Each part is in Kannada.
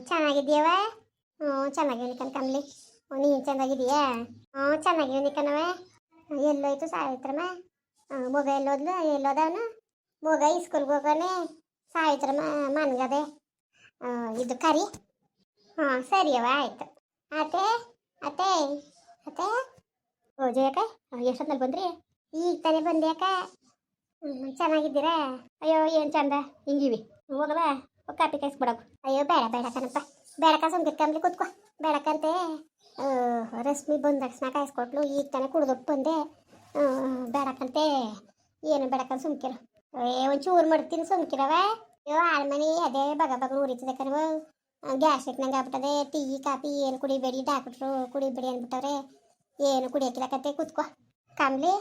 ಚೆನ್ನಾಗಿದ್ದೀಯವ? ಚೆನ್ನಾಗಿದ್ದೀನಿ ಕನಕಂಬ್ಲಿ. ನೀನು ಚೆನ್ನಾಗಿದೀಯಾ? ಚೆನ್ನಾಗಿದ್ದೀನಿ ಕಣವ. ಎಲ್ಲೋಯ್ತು ಸಾವಿತ್ರಮ್ಮ? ಮಗ ಎಲ್ಲೋದ್ಲು? ಎಲ್ಲೋದವನು ಮಗ? ಸ್ಕೂಲ್ಗೆ ಹೋಗೋನೆ. ಸಾವಿತ್ರಮ್ಮ ಮನ್ಗದೆ. ಇದು ಕರಿ. ಸರಿಯವ, ಆಯ್ತು. ಅತ್ತೆ ಅತ್ತೆ ಅತ್ತೆ. ಜಯಕ್ಕ, ಎಷ್ಟೊತ್ತಲ್ಲಿ ಬಂದ್ರಿ? ಈಗ ತಾನೇ ಬಂದೆ ಅಕ್ಕ. ಚೆನ್ನಾಗಿದ್ದೀರಾ? ಅಯ್ಯೋ ಏನು ಚಂದ ಹಿಂಗಿವಿ. ಹೋಗವ, ಕಾಪಿ ಕಾಯಿಸ್ಬಿಡೋದು. ಅಯ್ಯೋ ಬೇಡ ಬೇಡ ಕಣಪ್ಪ, ಬೇಡಕ್ಕ. ಸುಮ್ಕಿಟ್ಕೊಂಬ್ಲಿ ಕೂತ್ಕೋ. ಬೇಡಕ್ಕಂತೆ. ರಶ್ಮಿ ಬಂದ ತಕ್ಷಣ ಕಾಯಿಸ್ಕೊಟ್ಲು. ಈಗ ತಾನೇ ಕುಡ್ದೊಟ್ಟು ಬಂದೆ. ಬೇಡಕ್ಕಂತೆ. ಏನು ಬೇಡಕ್ಕಂತ ಸುಮ್ಕಿರು. ಒಂಚೂರು ಮಾಡ್ತೀನಿ ಸುಮ್ಕಿರವ. ಅಯ್ಯೋ ಆಳ್ಮನಿ ಅದೇ ಬಗ ಬಗ ಉರಿತದೆ ಕಣವ. ಗ್ಯಾಸ್ ಇಟ್ನಂಗೆ ಆಗ್ಬಿಟ್ಟದೆ. ಟೀ ಕಾಫಿ ಏನು ಕುಡಿಬೇಡಿ, ಡಾಕ್ಟ್ರು ಕುಡಿಬೇಡಿ ಅಂದ್ಬಿಟ್ಟವ್ರೆ. ಏನು ಕುಡಿಯೋಕ್ಕಿಲ್ಲ ಕತೆ. ಕೂತ್ಕೋ ಕಾಮ್ಲಿ.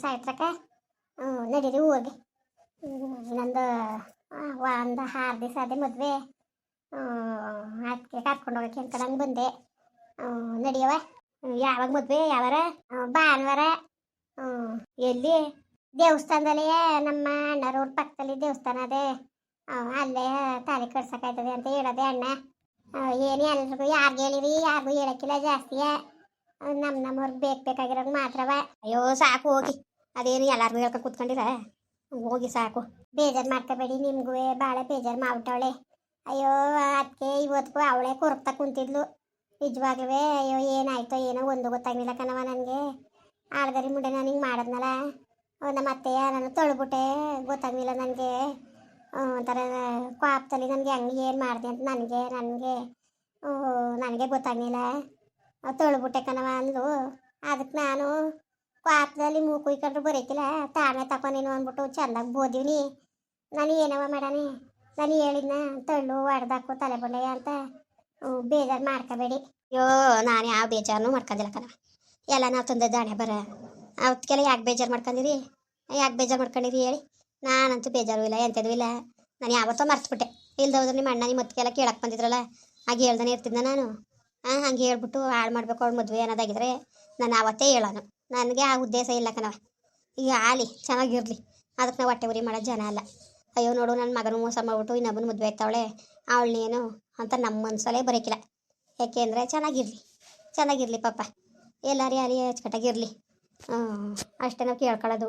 ಸಾಯ್ತ್ರಕ್ಕ. ನಡೀರಿ ಊರಿಗೆ. ಇನ್ನೊಂದು 6 ದಿವಸ ಅದೇ ಮದುವೆ. ಅದಕ್ಕೆ ಕರ್ಕೊಂಡು ಹೋಗಕ್ಕೆ ಅನ್ಕೊಂಡಂಗೆ ಬಂದೆ. ನಡಿಯವ. ಯಾವಾಗ ಮದುವೆ? ಯಾವಾರ? ಭಾನುವಾರ. ಎಲ್ಲಿ? ದೇವಸ್ಥಾನದಲ್ಲಿ. ನಮ್ಮ ಅಣ್ಣರವ್ರ ಪಕ್ಕದಲ್ಲಿ ದೇವಸ್ಥಾನ ಅದೇ. ಅಲ್ಲೇ ತಾಲಿ ಕಟ್ಸೋಕಾಯ್ತದೆ ಅಂತ ಹೇಳೋದೆ ಅಣ್ಣ. ಏನು ಎಲ್ರಿಗೂ ಯಾರಿಗೆ ಹೇಳಿರಿ? ಯಾರಿಗೂ ಹೇಳಕ್ಕಿಲ್ಲ ಜಾಸ್ತಿಯ. ನಮ್ಮವ್ರಿಗೆ ಬೇಕಾಗಿರೋದು ಮಾತ್ರವ. ಅಯ್ಯೋ ಸಾಕು ಹೋಗಿ. ಅದೇನು ಎಲ್ಲಾರ್ಗು ಹೇಳ್ಕೊಂಡು ಕೂತ್ಕೊಂಡಿರ? ಹೋಗಿ ಸಾಕು. ಬೇಜಾರು ಮಾಡ್ಕೋಬೇಡಿ. ನಿಮ್ಗೂ ಭಾಳ ಬೇಜಾರು ಮಾಡ್ಬಿಟ್ಟವಳೆ. ಅಯ್ಯೋ ಅದಕ್ಕೆ ಇವತ್ತಿಗೂ ಅವಳೇ ಕೊರಗ್ತಾ ಕುಂತಿದ್ಲು ನಿಜವಾಗ್ಲೂ. ಅಯ್ಯೋ ಏನಾಯ್ತೋ ಏನೋ ಒಂದು ಗೊತ್ತಾಗಿಲ್ಲ ಕಣವ ನನಗೆ. ಆಳ್ಗರಿ ಮುಂಡೆ ನಾನು ಹಿಂಗೆ ಮಾಡಿದ್ನಲ್ಲ. ನಮ್ಮ ಅತ್ತೆಯ ನಾನು ತೊಳ್ಬಿಟ್ಟೆ. ಗೊತ್ತಾಗಲಿಲ್ಲ ನನಗೆ. ಒಂಥರ ಕೋಪದಲ್ಲಿ ನನಗೆ ಹಂಗೆ ಏನು ಮಾಡಿದೆ ಅಂತ ನನಗೆ ಗೊತ್ತಾಗಲಿಲ್ಲ. ತೊಳ್ಬಿಟ್ಟೆ ಕಣವ ಅಂದ್ಲು. ಅದಕ್ಕೆ ನಾನು ಕೋಪದಲ್ಲಿ ಮೂಗು ಕುಯ್ಕೊಂಡ್ರು ಬರೋಕ್ಕಿಲ್ಲ. ತಾಳ್ಮೆ ತಗೊಂಡೇನು ಅಂದ್ಬಿಟ್ಟು ಚೆಂದಾಗಿ ಬೋದಿವ್ನಿ. ನಾನು ಏನವ ಮಾಡಾನೆ? ನಾನು ಹೇಳಿದ್ನ ತಳ್ಳು ಹೊಡೆದಾಕು ತಲೆ ಬೊಳ್ಳೆ ಅಂತ. ಬೇಜಾರು ಮಾಡ್ಕೋಬೇಡಿ. ಅಯ್ಯೋ ನಾನು ಯಾವ ಬೇಜಾರನ್ನು ಮಾಡ್ಕೊಂಡಿಲ್ಲ ಕಣವ. ಎಲ್ಲ ನಾವು ತಂದದ್ದು ಹಣೆ ಬರ. ಅವತ್ತಿಗೆಲ್ಲ ಯಾಕೆ ಬೇಜಾರು ಮಾಡ್ಕೊಂಡಿರಿ? ಯಾಕೆ ಬೇಜಾರು ಮಾಡ್ಕೊಂಡಿರಿ ಹೇಳಿ? ನಾನಂತೂ ಬೇಜಾರು ಇಲ್ಲ, ಎಂಥದ್ದು ಇಲ್ಲ. ನಾನು ಯಾವತ್ತೋ ಮರ್ತ್ಬಿಟ್ಟೆ. ಇಲ್ದೋದ್ರೆ ನಿಮ್ಮ ಅಣ್ಣ ನಿಮ್ಮ ಮತ್ತಿಗೆಲ್ಲ ಕೇಳಕ್ಕೆ ಬಂದಿದ್ರಲ್ಲ, ಹಾಗೆ ಹೇಳ್ದಾನೆ ಇರ್ತಿದ್ನ ನಾನು. ಹಂಗೆ ಹೇಳ್ಬಿಟ್ಟು ಹಾಳು ಮಾಡಬೇಕು ಅವ್ಳು ಮದುವೆ ಅನ್ನೋದಾಗಿದ್ರೆ ನಾನು ಆವತ್ತೇ ಹೇಳೋನು. ನನಗೆ ಆ ಉದ್ದೇಶ ಇಲ್ಲ ಕಣವ. ಈಗ ಆಲಿ ಚೆನ್ನಾಗಿರಲಿ. ಅದಕ್ಕೆ ನಾವು ಹೊಟ್ಟೆ ಉರಿ ಮಾಡೋ ಜನ ಅಲ್ಲ. ಅಯ್ಯೋ ನೋಡು, ನನ್ನ ಮಗನ ಮೋಸ ಮಾಡ್ಬಿಟ್ಟು ಇನ್ನೊಬ್ಬನ ಮದುವೆ ಆಗ್ತಾವಳೆ ಅವಳನ್ನೇನು ಅಂತ ನಮ್ಮ ಮನಸ್ಸಲ್ಲೇ ಬರೋಕ್ಕಿಲ್ಲ. ಯಾಕೆಂದರೆ ಚೆನ್ನಾಗಿರಲಿ ಪಾಪ. ಎಲ್ಲರೂ ಅಲ್ಲಿ ಅಚ್ಚುಕಟ್ಟಾಗಿರಲಿ. ಅಷ್ಟೇ ನಾವು ಕೇಳ್ಕೊಳ್ಳೋದು.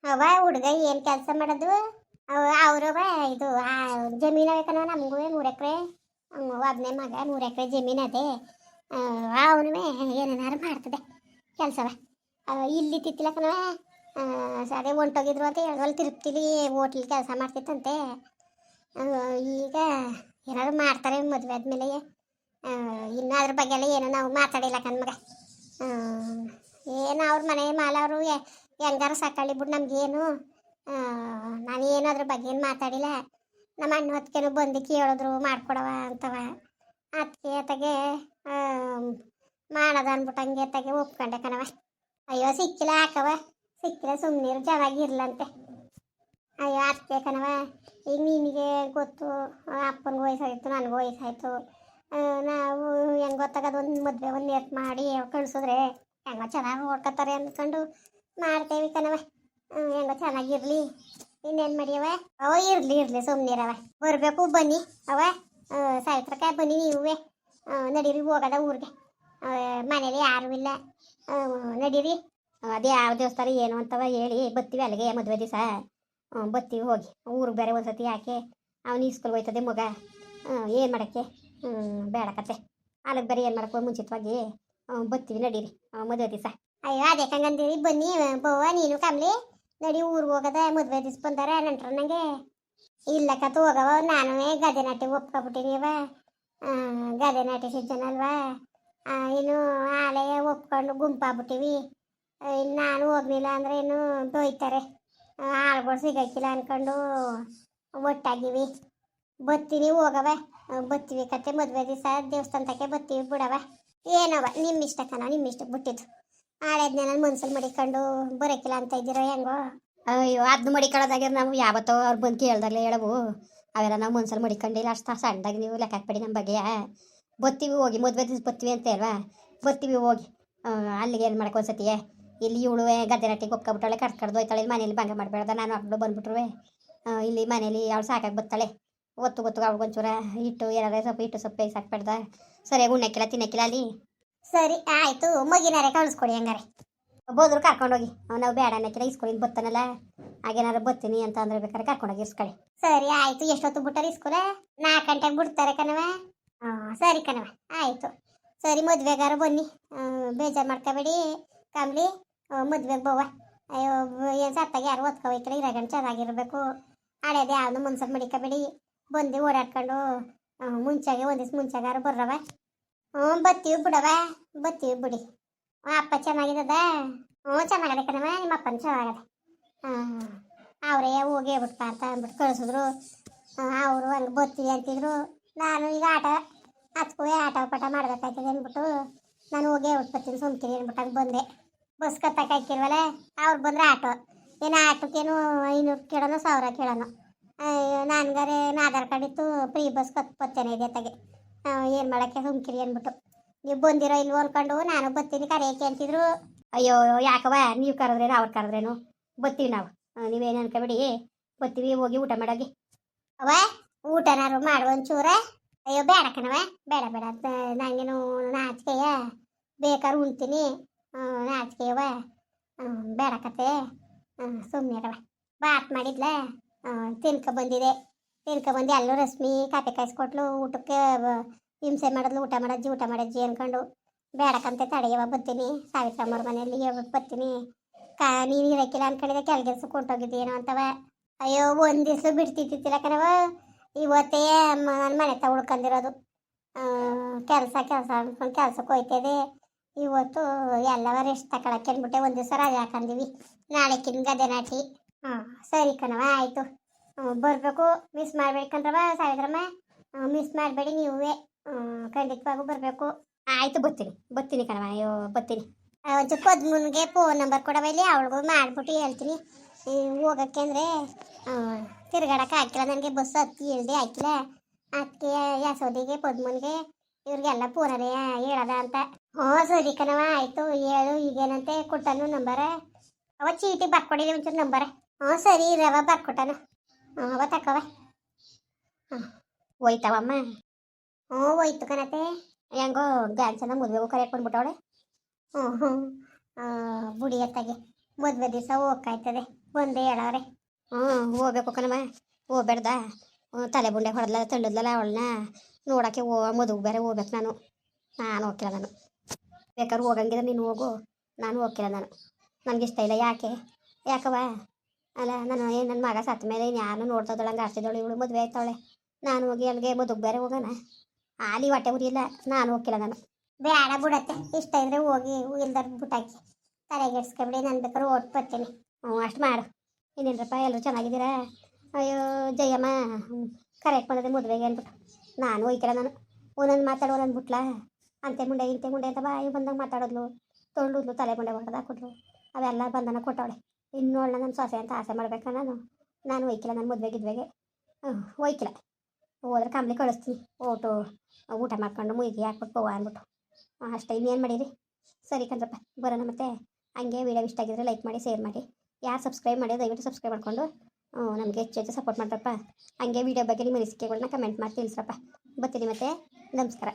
ಅವ ಹುಡುಗ ಏನು ಕೆಲಸ ಮಾಡೋದು? ಅವ್ರವ ಇದು ಜಮೀನು ಬೇಕನವ. ನಮಗೂ 3 ಎಕರೆ. ಒಬ್ಬನೇ ಮಗ, 3 ಎಕರೆ ಜಮೀನು ಅದೇ. ಅವನು ಏನೇನಾರು ಮಾಡ್ತದೆ ಕೆಲಸವ. ಇಲ್ಲಿ ತಿತ್ತಿಲ್ಲ ಕಣವ. ಅದೇ ಹೊಂಟೋಗಿದ್ರು ಅಂತ ಹೇಳಿದ್ವಲ್ಲ, ತಿರುಪ್ತಿಲಿ ಹೋಟ್ಲಿಗೆ ಕೆಲಸ ಮಾಡ್ತಿತ್ತಂತೆ. ಈಗ ಏನಾದ್ರು ಮಾಡ್ತಾರೆ ಮದುವೆ ಆದಮೇಲೆ. ಇನ್ನೂ ಅದ್ರ ಬಗ್ಗೆ ಎಲ್ಲ ಏನೋ ನಾವು ಮಾತಾಡಿಲ್ಲ ಕಣ್ಮಗ. ಏನು ಅವ್ರ ಮನೆ ಮಾಲವರು ಹೆಂಗಾರು ಸಾಕಳ್ಳಿ ಬಿಡು, ನಮಗೇನು. ನಾನು ಏನು ಅದ್ರ ಬಗ್ಗೆ ಏನು ಮಾತಾಡಿಲ್ಲ. ನಮ್ಮ ಅಣ್ಣ ಹೊತ್ತಿಗೆನು ಬಂದು ಕೇಳಿದ್ರು ಮಾಡ್ಕೊಡವ ಅಂತವ. ಅತ್ತಿಗೆ ಮಾಡೋದು ಅಂದ್ಬಿಟ್ಟು ಹಂಗೆ ಅತ್ತಾಗೆ ಒಪ್ಕೊಂಡೆ ಕಣವ. ಅಯ್ಯೋ ಸಿಕ್ಕಿಲ್ಲ ಹಾಕವ, ಸಿಕ್ಕಿಲ್ಲ ಸುಮ್ಮನೆ ಚೆನ್ನಾಗಿರ್ಲಂತೆ. ಅಯ್ಯೋ ಅತ್ತೆ ಕಣವ. ಈಗ ನಿನಗೆ ಗೊತ್ತು, ಅಪ್ಪನಿಗೆ ವಯಸ್ಸಾಯಿತು, ನನಗೂ ವಯಸ್ಸಾಯಿತು. ನಾವು ಹೆಂಗೆ ಗೊತ್ತಾಗೋದು? ಒಂದು ಮದುವೆ ಒಂದು ನೇಟ್ ಮಾಡಿ ಕಳಿಸಿದ್ರೆ ಹೆಂಗೋ ಚೆನ್ನಾಗಿ ನೋಡ್ಕೊತಾರೆ ಅಂದ್ಕೊಂಡು ಮಾಡ್ತೇವೆ ಕಣವ. ಹೆಂಗೋ ಚೆನ್ನಾಗಿರ್ಲಿ. ಇನ್ನೇನು ಮಾಡಿಯವ? ಇರಲಿ ಸುಮ್ಮನಿರವ. ಬರಬೇಕು ಬನ್ನಿ ಅವ. ಸಾಯಿತ್ರಕಾಯಿ ಬನ್ನಿ ನೀವೇ. ನಡೀರಿ ಹೋಗೋದ ಊರಿಗೆ. ಮನೇಲಿ ಯಾರೂ ಇಲ್ಲ. ನಡೀರಿ. ಅದೇ ಯಾವ ದೇವಸ್ಥಾನ ಏನು ಅಂತವ ಹೇಳಿ ಬತ್ತೀವಿ ಅಲ್ಲಿಗೆ ಮದುವೆ ದಿವಸ. ಬತ್ತೀವಿ ಹೋಗಿ. ಊರಿಗೆ ಬೇರೆ ಒಂದ್ಸತಿ ಯಾಕೆ ಅವನು ಸ್ಕೂಲ್ಗೆ ಹೋಯ್ತದೆ ಮಗ. ಏನು ಮಾಡೋಕ್ಕೆ? ಬೇಡ ಕತೆ. ಅಲ್ಲಿಗೆ ಬೇರೆ ಏನು ಮಾಡೋಕ್ಕೋ ಮುಂಚಿತವಾಗಿ ಬತ್ತೀವಿ. ನಡೀರಿ ಮದುವೆ ದಿವಸ. ಅಯ್ಯೋ ಅದೇ ಕಂಗಂತೀರಿ ಬನ್ನಿ. ಬವ್ವ ನೀನು ಕಮ್ಲಿ ನಡಿ. ಊರಿಗೆ ಹೋಗದ ಮದುವೆ ದಿವಸ ಬಂದಾರ ನಂಟ್ರ ನನಗೆ. ಇಲ್ಲ ಕತ್ತು ಹೋಗವ. ನಾನು ಗದೆ ನಾಟಿಗೆ ಒಪ್ಕೊಬಿಟ್ಟಿನೀವ. ಗದೆ ನಾಟಿ ಸಿಜ್ಜನ ಅಲ್ವಾ. ಇನ್ನು ಆಲೆ ಒಪ್ಕೊಂಡು ಗುಂಪಾಗ್ಬಿಟ್ಟಿವಿ. ಇನ್ನು ನಾನು ಹೋಗ್ಲಿಲ್ಲ ಅಂದರೆ ಇನ್ನು ಬೈತಾರೆ. ಆಳ್ಗಳು ಸಿಗಕ್ಕಿಲ್ಲ ಅಂದ್ಕೊಂಡು ಒಟ್ಟಾಗಿವಿ. ಬತ್ತೀನಿ ಹೋಗವ. ಬತ್ತೀವಿ ಕತೆ ಮದುವೆ ದಿವಸ ದೇವಸ್ಥಾನ ತಕ್ಕೆ ಬತ್ತೀವಿ ಬಿಡವ. ಏನವ ನಿಮ್ಮ ಇಷ್ಟ ಕಣ, ನಿಮ್ಮ ಇಷ್ಟಕ್ಕೆ ಬಿಟ್ಟಿದ್ದು. ಆಳದ್ನೇ ನಾನು ಮನ್ಸಲ್ಲಿ ಮಡಿಕೊಂಡು ಬರೋಕ್ಕಿಲ್ಲ ಅಂತ ಇದ್ದೀರೋ ಹೆಂಗೋ? ಅಯ್ಯೋ ಅದನ್ನ ಮಡಿಕೊಳ್ಳೋದಾಗಿರೋ ನಾವು ಯಾವತ್ತೋ ಅವ್ರು ಬಂದು ಕೇಳ್ದಾಗಲೇ ಹೇಳವು. ಅವೆಲ್ಲ ನಾವು ಮನ್ಸಲ್ಲಿ ಮಡಿಕೊಂಡಿಲ್ಲ. ಅಷ್ಟು ಸಣ್ಣದಾಗಿ ನೀವು ಲೆಕ್ಕ ಹಾಕ್ಬೇಡಿ ನಮ್ಮ ಬಗ್ಗೆ. ಬತ್ತೀವಿ ಹೋಗಿ ಮದುವೆ ದಿವಸ ಬತ್ತೀವಿ ಅಂತ ಅಲ್ವಾ? ಬತ್ತೀವಿ ಹೋಗಿ. ಅಲ್ಲಿಗೆ ಏನು ಮಾಡಕ್ಕೆ ಒಂದ್ಸತಿಯೇ ಇಲ್ಲಿ ಇವಳು ಗದ್ದೆ ರಟ್ಟಿಗೆ ಒಪ್ಕೊಬಿಟ್ಟವಳೆ. ಕಡ್ದು ಹೋಯ್ತಾಳೆ. ಮನೇಲಿ ಭಂಗ ಮಾಡಬೇಡ್ದ. ನಾನು ಅಪ್ಪಳು ಬಂದ್ಬಿಟ್ರುವೆ ಇಲ್ಲಿ ಮನೇಲಿ ಅವಳು ಸಾಕಾಗಿ ಬತ್ತಾಳೆ. ಒತ್ತು ಗೊತ್ತು ಅವ್ಳಿಗೊಂಚೂರ ಹಿಟ್ಟು ಏನಾರ ಸ್ವಲ್ಪ ಹಿಟ್ಟು ಸೊಪ್ಪು ಬೇಯಿಸಿ ಹಾಕ್ಬೇಡ್ದ ಸರಿಯಾಗಿ ಉಣ್ಣಕ್ಕಿಲ್ಲ ತಿನ್ನಕ್ಕಿಲ್ಲ ಅಲ್ಲಿ. ಸರಿ ಆಯಿತು, ಮಗಿನಾರೆ ಕಳಿಸ್ಕೊಡಿ ಹಂಗಾರೆ. ಬೋದ್ರು ಕರ್ಕೊಂಡೋಗಿ ನಾವು ಬೇಡ ಅನ್ನಕ್ಕಿಲ್ಲ ಇಸ್ಕೊಳ್ಳಿ ಬತ್ತಾನಲ್ಲ ಹಾಗೇನಾರು ಬತ್ತೀನಿ ಅಂತ ಅಂದ್ರೆ ಬೇಕಾದ್ರೆ ಕರ್ಕೊಂಡೋಗಿ ಇಸ್ಕೊಳ್ಳಿ. ಸರಿ ಆಯಿತು. ಎಷ್ಟೊತ್ತು ಬಿಟ್ಟಾರೆ ಇಸ್ಕೊಲೆ? 4 ಗಂಟೆಗೆ ಬಿಡ್ತಾರೆ ಕಣವ. ಸರಿ ಕಣವ ಆಯಿತು. ಸರಿ ಮದುವೆಗಾರ ಬನ್ನಿ, ಬೇಜಾರು ಮಾಡ್ಕೋಬೇಡಿ ಕಾಮ್ಲಿ. ಮದುವೆಗೆ ಬೋವ. ಅಯ್ಯೋ ಏನು ಸತ್ತಾಗ ಯಾರು ಓದ್ಕೋಬೇಕಿಲ್ಲ, ಇರಾಗಂಡು ಚೆನ್ನಾಗಿರ್ಬೇಕು. ಹಳೇದು ಯಾವ್ದು ಮುನ್ಸಕ್ಕೆ ಮಡಿಕೋಬೇಡಿ. ಬಂದು ಓಡಾಡ್ಕೊಂಡು ಮುಂಚಾಗೆ ಒಂದು ದಿವ್ಸ ಮುಂಚಾಗಾರು ಬರ್ರವ. ಬತ್ತೀವಿ ಬಿಡವ, ಬತ್ತೀವಿ ಬಿಡಿ. ಅಪ್ಪ ಚೆನ್ನಾಗಿದ್ದದ? ಚೆನ್ನಾಗದೆ ಕಣವ, ನಿಮ್ಮ ಅಪ್ಪನ ಚೆನ್ನಾಗದೆ. ಅವರೇ ಹೋಗಿ ಹೇಳ್ಬಿಟ್ಪ ಅಂತ ಅಂದ್ಬಿಟ್ಟು ಕಳಿಸಿದ್ರು. ಅವರು ಹಂಗೆ ಬತ್ತೀವಿ ಅಂತಿದ್ರು. ನಾನು ಈಗ ಆಟ ಪಾಠ ಮಾಡ್ಬೇಕಾಯ್ತದೆ ಅಂದ್ಬಿಟ್ಟು ನಾನು ಹೋಗಿ ಹೇಳ್ಬಿಟ್ಟು ಬರ್ತೀನಿ ಸುಮ್ಕಿರಿ ಅಂದ್ಬಿಟ್ಟು ಹಂಗೆ ಬಂದೆ. ಬಸ್ ಕತ್ತಕ್ಕಾಯ್ಕಿಲ್ವಲ್ಲ, ಅವ್ರು ಬಂದರೆ ಏನು ಆಟೋಕ್ಕೇನು 500 ಕೇಳೋಣ 1000 ಕೇಳೋಣ. ನಾನ್ಗಾರೆ ಆಧಾರ್ ಕಾರ್ಡ್ ಇತ್ತು, ಫ್ರೀ ಬಸ್ ಬತ್ತೇನೆ ಇದೆ ಅತ್ತಾಗೆ. ಏನು ಮಾಡೋಕ್ಕೆ ಸುಮ್ಕಿರಿ ಅಂದ್ಬಿಟ್ಟು ನೀವು ಬಂದಿರೋ ಇಲ್ವೋ ಅನ್ಕೊಂಡು ನಾನು ಬತ್ತೀನಿ ಕರೆಯಕ್ಕೆ ಅಂತಿದ್ರು. ಅಯ್ಯೋ ಯಾಕವ, ನೀವು ಕರೆದ್ರೇನು ಅವ್ರು ಕರೆದ್ರೇನು ಬತ್ತೀವಿ ನಾವು, ನೀವೇನು ಅನ್ಕೋಬೇಡಿ ಬತ್ತೀವಿ. ಹೋಗಿ ಊಟ ಮಾಡೋಗಿ ಅವ, ಊಟನಾರು ಮಾಡುವ ಒಂಚೂರ. ಅಯ್ಯೋ ಬೇಡ ಕಣವ, ಬೇಡ ಬೇಡ ನನಗೇನು ನಾಚಿಕೆಯ, ಬೇಕಾದ್ರೆ ಉಣ್ತೀನಿ ನಾಚಿಕೆಯವ, ಬೇಡ ಕತೆ. ಸುಮ್ಮನೆ ಇರವ. ಬಾತ್ ಮಾಡಿದ್ಲ ತಿನ್ಕೊಬಂದಿದೆ. ತಿನ್ಕೊಬಂದು ಅಲ್ಲೂ ರಶ್ಮಿ ಕಾಪಿ ಕಾಯಿಸ್ಕೊಟ್ಲು. ಊಟಕ್ಕೆ ಹಿಂಸೆ ಮಾಡಿದ್ಲು. ಊಟ ಮಾಡಜ್ಜಿ ಅನ್ಕೊಂಡು ಬೇಡಕ್ಕಂತೆ ತಡೆಯವ ಬರ್ತೀನಿ. ಸಾವಿತ್ರಮ್ಮವ್ರ ಮನೆಯಲ್ಲಿ ಹೇಳ್ಬಿಟ್ಟು ಬರ್ತೀನಿ. ನೀನು ಇರೋಕ್ಕಿಲ್ಲ ಅನ್ಕೊಂಡಿದ್ದೆ, ಕೆಲ್ಗೆಲ್ಸ ಕೊಂಟೋಗಿದ್ದೇನೋ ಅಂತವ. ಅಯ್ಯೋ ಒಂದು ದಿವ್ಸ ಬಿಡ್ತಿದ್ದಿಲ್ಲ ಕಣವ, ಇವತ್ತೇ ನನ್ನ ಮನೆ ತ ಉಳ್ಕೊಂಡಿರೋದು. ಕೆಲಸ ಅನ್ಕೊಂಡು ಕೆಲ್ಸಕ್ಕೆ ಹೋಯ್ತದೆ. ಇವತ್ತು ಎಲ್ಲವ ರೆಸ್ಟ್ ತಗೊಳಕ್ಕೆ ಅಂದ್ಬಿಟ್ಟೆ ಒಂದು ದಿವಸ ರಜೆ ಹಾಕೊಂಡಿವಿ. ನಾಳೆಕಿನ ಗದೆ ನಾಟಿ. ಸರಿ ಕಣವ ಆಯಿತು. ಬರಬೇಕು, ಮಿಸ್ ಮಾಡಬೇಕಂದ್ರವ ಸಾವಿತ್ರಮ್ಮ. ಮಿಸ್ ಮಾಡಬೇಡಿ ನೀವೇ, ಖಂಡಿತವಾಗೂ ಬರಬೇಕು. ಆಯಿತು ಬರ್ತೀನಿ ಕಣವ. ಅಯ್ಯೋ ಬರ್ತೀನಿ. ಒಂಚೂರು ಪದ್ಮನ್ಗೆ ಫೋನ್ ನಂಬರ್ ಕೊಡವ, ಇಲ್ಲಿ ಅವಳಿಗೂ ಮಾಡಿಬಿಟ್ಟು ಹೇಳ್ತೀನಿ ಹೋಗೋಕ್ಕೆ. ಅಂದರೆ ತಿರ್ಗಾಡಕ್ಕೆ ಹಾಕಿಲ್ಲ ನನಗೆ, ಬಸ್ ಹತ್ತಿ ಹೇಳ್ದೆ ಹಾಕಿಲ್ಲ. ಅದಕ್ಕೆ ಯಶೋದಿಗೆ ಪದ್ಮನ್ಗೆ ಇವ್ರಿಗೆಲ್ಲ ಫೋನಲ್ಲೇ ಹೇಳದ ಅಂತ. ಸರಿ ಕಣವ ಆಯಿತು. ಹೇಳು ಈಗೇನಂತೆ ಕೊಟ್ಟನು ನಂಬರ. ಅವ ಚೀಟಿ ಬರ್ಕೊಡಿದೆ ಒಂಚೂರು ನಂಬರ. ಸರಿ ರವ ಬರ್ಕೊಟ್ಟನು. ಅವ ತಕ್ಕವ. ಹೋಯ್ತವಮ್ಮ? ಹೋಯ್ತು ಕಣತೆ. ಹೆಂಗೋ ಡ್ಯಾನ್ಸನ್ನ ಮದುವೆಗೂ ಕರೆಯಕ್ಕೆ ಬಂದ್ಬಿಟ್ಟವಳೆ. ಬುಡಿ ಎತ್ತಾಗೆ ಮದುವೆ ದಿವಸ ಹೋಗ್ಕಾಯ್ತದೆ ಬಂದೇ ಹೇಳವ್ರೆ. ಹೋಗ್ಬೇಕು ಕಣಮ್ಮ, ಹೋಗ್ಬೇಡ್ದ. ತಲೆ ಬುಂಡೆ ಹೊಡೆದ್ಲ ತಳ್ಳದ್ಲಲ್ಲ ಅವಳನ್ನ ನೋಡೋಕ್ಕೆ ಮದುವೆ ಬೇರೆ ಹೋಗ್ಬೇಕು. ನಾನು ಹೋಗಿಲ್ಲ. ನಾನು ಬೇಕಾದ್ರೆ ಹೋಗಂಗಿದ್ರೆ ನೀನು ಹೋಗು, ನಾನು ಹೋಗಿಲ್ಲ. ನನಗೆ ಇಷ್ಟ ಇಲ್ಲ. ಯಾಕವ? ಅಲ್ಲ ನನ್ನ ಮಗ ಸತ್ತ ಮೇಲೆ ಯಾರು ನೋಡ್ತದಳ ಹಂಗೆ ಆಡ್ತಿದ್ದವಳು. ಇವಳು ಮದುವೆ ಆಯ್ತವಳೆ, ನಾನು ಹೋಗಿ ಅಲ್ಲಿಗೆ ಮದುವೆ ಬೇರೆ ಹೋಗೋಣ. ಅಲ್ಲಿ ಹೊಟ್ಟೆ ಉರಿಯಿಲ್ಲ, ನಾನು ಹೋಗಿಲ್ಲ. ಬೇಡ ಬಿಡತ್ತೆ, ಇಷ್ಟ ಇದ್ರೆ ಹೋಗಿ ಇಲ್ದಾರ ಬಿಟ್ಟಾಕಿ ತಲೆಗೆಡ್ಸ್ಕೊಬಿಡಿ. ನಾನು ಬೇಕಾದ್ರೆ ಓಟ್ ಬರ್ತೀನಿ. ಅಷ್ಟು ಮಾಡು. ಇನ್ನೇನಪ್ಪ ಎಲ್ಲರೂ ಚೆನ್ನಾಗಿದ್ದೀರಾ? ಅಯ್ಯೋ ಜಯಮ್ಮ ಕರೆಕ್ಟ್ ಬಂದದೆ ಮದುವೆಗೆ ಅಂದ್ಬಿಟ್ಟು ನಾನು ಹೋಯ್ಕಿಲ್ಲ. ಒಂದೊಂದು ಮಾತಾಡೋರು ಅಂದ್ಬಿಟ್ಲ, ಅಂತೆ ಮುಂಡೆ ಇಂತೆ ಮುಂಡೆ ಅಂತ ಬಾಯಿ ಬಂದಂಗೆ ಮಾತಾಡೋದ್ಲು, ತೊಳ್ಳುದ್ಲು, ತಲೆ ಮುಂಡೆ ಹೊಡೆದ ಹಾಕಿದ್ಲು. ಅವೆಲ್ಲ ಬಂಧನ ಕೊಟ್ಟವಳೆ. ಇನ್ನೋಳ ನನ್ನ ಸೊಸೆ ಅಂತ ಆಸೆ ಮಾಡ್ಬೇಕಾ? ನಾನು ಹೋಯ್ಕಿಲ್ಲ. ನನ್ನ ಮದುವೆಗೆ ಹೋಯ್ಕಿಲ್ಲ. ಹೋದ್ರೆ ಕಂಬ್ಲಿ ಕಳಿಸ್ತೀನಿ. ಊಟ ಮಾಡ್ಕೊಂಡು ಮುಯ್ಗಿ ಹಾಕ್ಬಿಟ್ಟು ಹೋಗ ಅಂದ್ಬಿಟ್ಟು ಅಷ್ಟೇ. ಇನ್ನೇನು ಮಾಡಿರಿ? ಸರಿ ಕಣ್ರಪ್ಪ ಬರೋಣ. ಮತ್ತೆ ಹಂಗೆ ವೀಡಿಯೋ ಇಷ್ಟ ಆಗಿದ್ರೆ ಲೈಕ್ ಮಾಡಿ, ಶೇರ್ ಮಾಡಿ. ಯಾರು ಸಬ್ಸ್ಕ್ರೈಬ್ ಮಾಡಿ ದಯವಿಟ್ಟು ಸಬ್ಸ್ಕ್ರೈಬ್ ಮಾಡಿಕೊಂಡು ನಮಗೆ ಹೆಚ್ಚು ಸಪೋರ್ಟ್ ಮಾಡ್ರಪ್ಪ. ಹಂಗೆ ವೀಡಿಯೋ ಬಗ್ಗೆ ನಿಮ್ಮ ಅನಿಸಿಕೆಗಳನ್ನ ಕಮೆಂಟ್ ಮಾಡಿ ತಿಳಿಸ್ರಪ್ಪ. ಬರ್ತೀನಿ ಮತ್ತೆ. ನಮಸ್ಕಾರ.